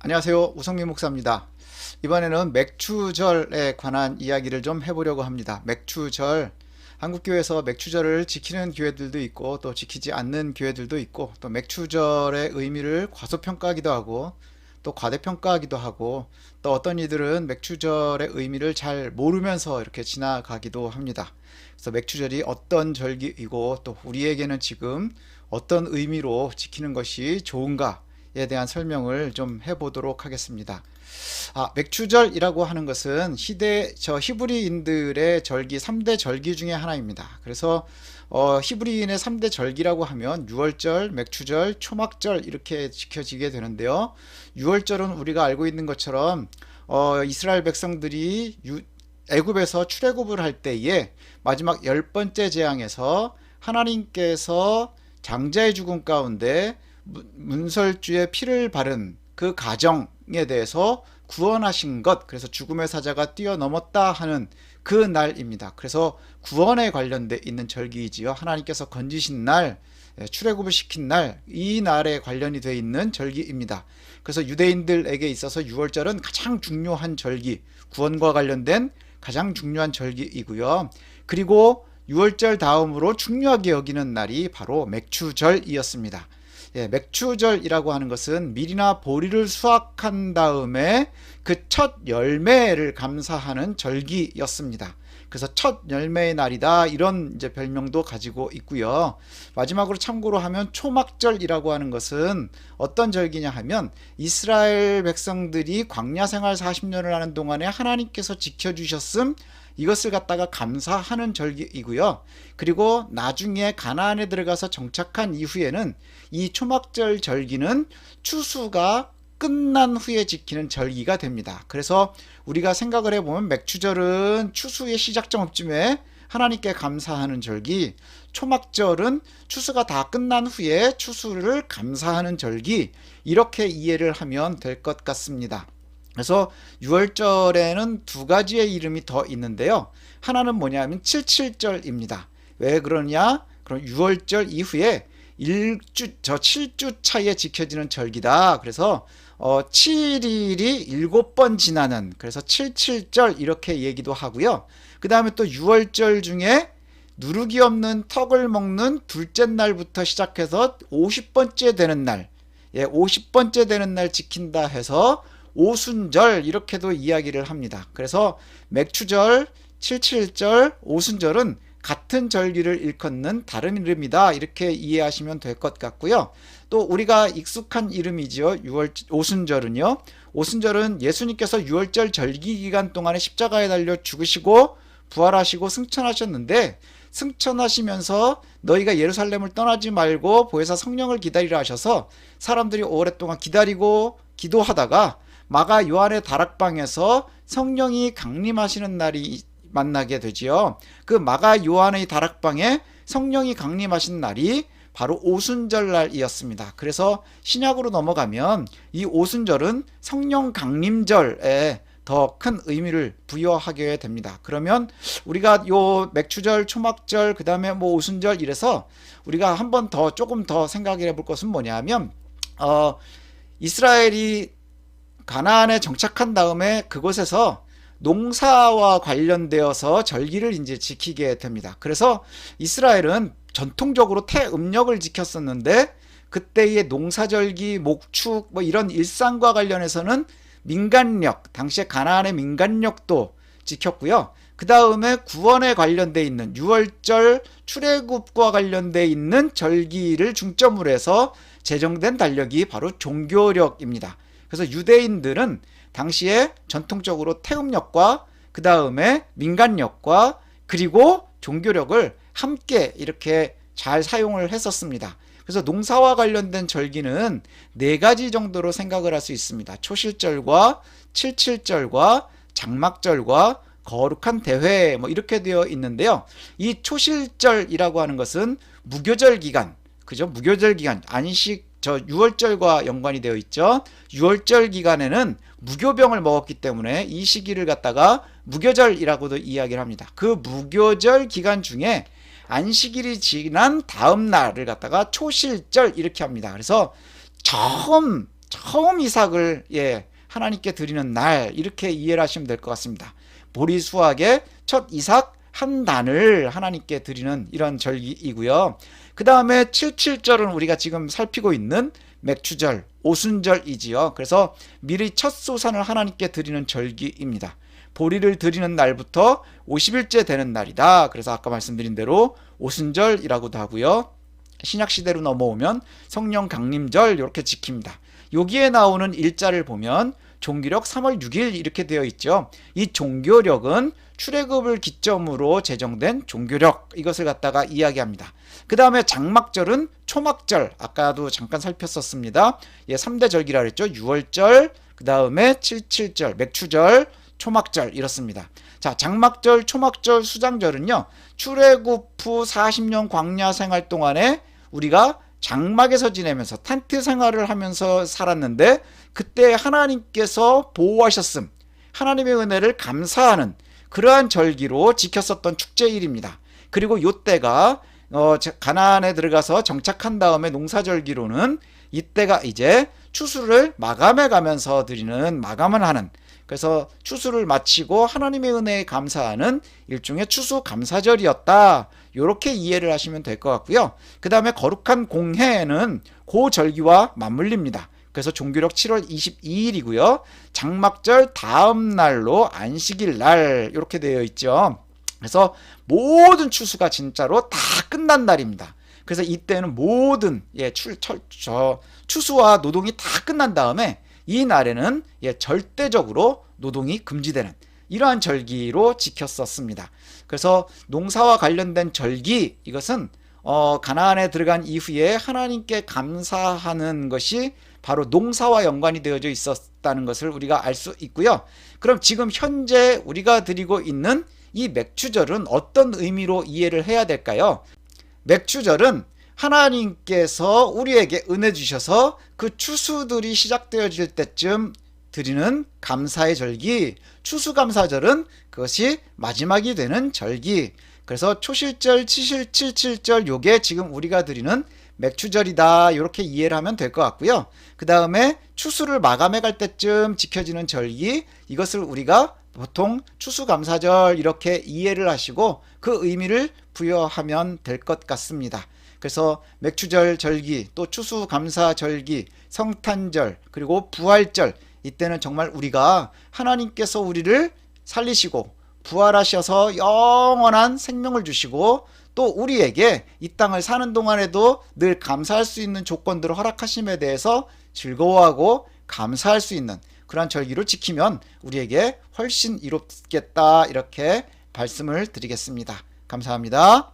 안녕하세요. 우성민 목사입니다. 이번에는 맥추절에 관한 이야기를 좀 해보려고 합니다. 맥추절, 한국교회에서 맥추절을 지키는 교회들도 있고 또 지키지 않는 교회들도 있고 또 맥추절의 의미를 과소평가하기도 하고 또 과대평가하기도 하고 또 어떤 이들은 맥추절의 의미를 잘 모르면서 이렇게 지나가기도 합니다. 그래서 맥추절이 어떤 절기이고 또 우리에게는 지금 어떤 의미로 지키는 것이 좋은가에 대한 설명을 좀 해보도록 하겠습니다. 맥추절이라고 하는 것은 히브리인들의 절기 3대 절기 중에 하나입니다. 그래서 히브리인의 3대 절기라고 하면 유월절, 맥추절, 초막절 이렇게 지켜지게 되는데요. 유월절은 우리가 알고 있는 것처럼 이스라엘 백성들이 애굽에서 출애굽을 할 때에 마지막 10번째 재앙에서 하나님께서 장자의 죽음 가운데 문설주의 피를 바른 그 가정에 대해서 구원하신 것, 그래서 죽음의 사자가 뛰어넘었다 하는 그 날입니다. 그래서 구원에 관련돼 있는 절기이지요. 하나님께서 건지신 날, 출애굽을 시킨 날, 이 날에 관련이 돼 있는 절기입니다. 그래서 유대인들에게 있어서 유월절은 가장 중요한 절기, 구원과 관련된 가장 중요한 절기이고요. 그리고 유월절 다음으로 중요하게 여기는 날이 바로 맥추절이었습니다. 맥추절이라고 하는 것은 밀이나 보리를 수확한 다음에 그 첫 열매를 감사하는 절기였습니다. 그래서 첫 열매의 날이다 이런 이제 별명도 가지고 있고요. 마지막으로 참고로 하면 초막절이라고 하는 것은 어떤 절기냐 하면 이스라엘 백성들이 광야 생활 40년을 하는 동안에 하나님께서 지켜주셨음 이것을 갖다가 감사하는 절기이고요. 그리고 나중에 가나안에 들어가서 정착한 이후에는 이 초막절 절기는 추수가 끝난 후에 지키는 절기가 됩니다. 그래서 우리가 생각을 해보면 맥추절은 추수의 시작점쯤에 하나님께 감사하는 절기, 초막절은 추수가 다 끝난 후에 추수를 감사하는 절기, 이렇게 이해를 하면 될 것 같습니다. 그래서 6월절에는 두 가지의 이름이 더 있는데요. 하나는 뭐냐면 77절입니다. 왜 그러냐? 그럼 6월절 이후에 7주 차에 지켜지는 절기다. 그래서 7일이 7번 지나는, 그래서 77절 이렇게 얘기도 하고요. 그 다음에 또 6월절 중에 누룩이 없는 턱을 먹는 둘째 날부터 시작해서 50번째 되는 날, 50번째 되는 날 지킨다 해서 오순절 이렇게도 이야기를 합니다. 그래서 맥추절, 77절, 오순절은 같은 절기를 일컫는 다른 이름이다 이렇게 이해하시면 될 것 같고요. 또 우리가 익숙한 이름이죠. 오순절은요. 오순절은 예수님께서 6월절 절기 기간 동안에 십자가에 달려 죽으시고 부활하시고 승천하셨는데, 승천하시면서 너희가 예루살렘을 떠나지 말고 보혜사 성령을 기다리라 하셔서 사람들이 오랫동안 기다리고 기도하다가 마가 요한의 다락방에서 성령이 강림하시는 날이 만나게 되지요. 그 마가 요한의 다락방에 성령이 강림하신 날이 바로 오순절 날이었습니다. 그래서 신약으로 넘어가면 이 오순절은 성령 강림절에 더 큰 의미를 부여하게 됩니다. 그러면 우리가 요 맥추절, 초막절, 그 다음에 뭐 오순절 이래서 우리가 한 번 더 조금 더 생각해 볼 것은 뭐냐면 이스라엘이 가나안에 정착한 다음에 그곳에서 농사와 관련되어서 절기를 이제 지키게 됩니다. 그래서 이스라엘은 전통적으로 태음력을 지켰었는데 그때의 농사절기, 목축 뭐 이런 일상과 관련해서는 민간력, 당시에 가나안의 민간력도 지켰고요. 그 다음에 구원에 관련돼 있는 유월절 출애굽과 관련돼 있는 절기를 중점으로 해서 제정된 달력이 바로 종교력입니다. 그래서 유대인들은 당시에 전통적으로 태음력과 그 다음에 민간력과 그리고 종교력을 함께 이렇게 잘 사용을 했었습니다. 그래서 농사와 관련된 절기는 4가지 정도로 생각을 할 수 있습니다. 초실절과 칠칠절과 장막절과 거룩한 대회 뭐 이렇게 되어 있는데요. 이 초실절이라고 하는 것은 무교절 기간, 그죠? 무교절 기간, 안식 유월절과 연관이 되어 있죠. 유월절 기간에는 무교병을 먹었기 때문에 이 시기를 갖다가 무교절이라고도 이야기를 합니다. 그 무교절 기간 중에 안식일이 지난 다음 날을 갖다가 초실절 이렇게 합니다. 그래서 처음 이삭을 하나님께 드리는 날 이렇게 이해를 하시면 될 것 같습니다. 보리수확의 첫 이삭 한 단을 하나님께 드리는 이런 절기이고요. 그 다음에 77절은 우리가 지금 살피고 있는 맥추절, 오순절이지요. 그래서 미리 첫 소산을 하나님께 드리는 절기입니다. 보리를 드리는 날부터 50일째 되는 날이다. 그래서 아까 말씀드린 대로 오순절이라고도 하고요. 신약시대로 넘어오면 성령 강림절 이렇게 지킵니다. 여기에 나오는 일자를 보면 종교력 3월 6일 이렇게 되어 있죠. 이 종교력은 출애굽을 기점으로 제정된 종교력, 이것을 갖다가 이야기합니다. 그 다음에 장막절은 초막절, 아까도 잠깐 살폈었습니다. 3대 절기라 그랬죠. 6월절, 그 다음에 77절, 맥추절, 초막절 이렇습니다. 자, 장막절, 초막절, 수장절은요, 출애굽 후 40년 광야 생활 동안에 우리가 장막에서 지내면서 텐트 생활을 하면서 살았는데 그때 하나님께서 보호하셨음, 하나님의 은혜를 감사하는 그러한 절기로 지켰었던 축제일입니다. 그리고 이때가 가나안에 들어가서 정착한 다음에 농사절기로는 이때가 이제 추수를 마감해 가면서 드리는, 마감을 하는, 그래서 추수를 마치고 하나님의 은혜에 감사하는 일종의 추수 감사절이었다. 이렇게 이해를 하시면 될 것 같고요. 그 다음에 거룩한 공회는 그 절기와 맞물립니다. 그래서 종교력 7월 22일이고요. 장막절 다음 날로 안식일 날 이렇게 되어 있죠. 그래서 모든 추수가 진짜로 다 끝난 날입니다. 그래서 이때는 모든 추수와 노동이 다 끝난 다음에 이 날에는 절대적으로 노동이 금지되는 이러한 절기로 지켰었습니다. 그래서 농사와 관련된 절기, 이것은 가나안에 들어간 이후에 하나님께 감사하는 것이 바로 농사와 연관이 되어져 있었다는 것을 우리가 알 수 있고요. 그럼 지금 현재 우리가 드리고 있는 이 맥추절은 어떤 의미로 이해를 해야 될까요? 맥추절은 하나님께서 우리에게 은혜 주셔서 그 추수들이 시작되어질 때쯤 드리는 감사의 절기, 추수감사절은 그것이 마지막이 되는 절기. 그래서 초실절, 칠칠절 요게 지금 우리가 드리는 맥추절이다, 이렇게 이해를 하면 될 것 같고요. 그 다음에 추수를 마감해 갈 때쯤 지켜지는 절기, 이것을 우리가 보통 추수감사절 이렇게 이해를 하시고 그 의미를 부여하면 될 것 같습니다. 그래서 맥추절 절기, 또 추수감사 절기, 성탄절, 그리고 부활절, 이때는 정말 우리가 하나님께서 우리를 살리시고 부활하셔서 영원한 생명을 주시고 또 우리에게 이 땅을 사는 동안에도 늘 감사할 수 있는 조건들을 허락하심에 대해서 즐거워하고 감사할 수 있는 그런 절기를 지키면 우리에게 훨씬 이롭겠다, 이렇게 말씀을 드리겠습니다. 감사합니다.